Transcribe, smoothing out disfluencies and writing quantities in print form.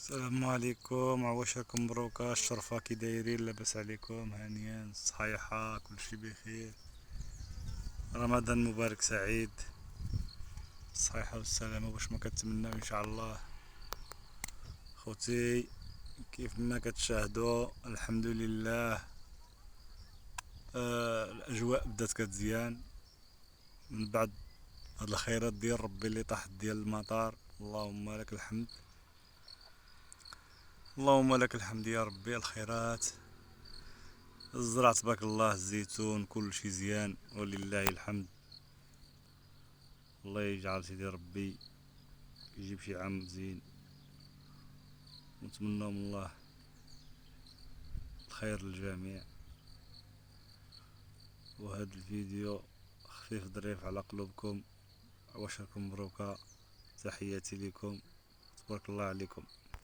السلام عليكم، عواشركم مبروكة الشرفة، كي دايرين؟ لاباس عليكم؟ هانيا صحيحة؟ كلشي بخير؟ رمضان مبارك سعيد، الصحيحة والسلامة باش ما كتمناو ان شاء الله. خوتي كيف ما كتشاهدوا الحمد لله، الاجواء بدات كتزيان من بعد هاد الخيرات ديال ربي اللي طاحت ديال المطار. اللهم لك الحمد، اللهم لك الحمد يا ربي. الخيرات، الزرع تبارك الله، الزيتون، كل شي زيان ولله الحمد. الله يجعل سيدي ربي يجيب شي عام زين، نتمنى من الله الخير للجميع. وهذا الفيديو خفيف ظريف على قلوبكم، عواشركم مبروكة، تحياتي لكم، تبارك الله عليكم.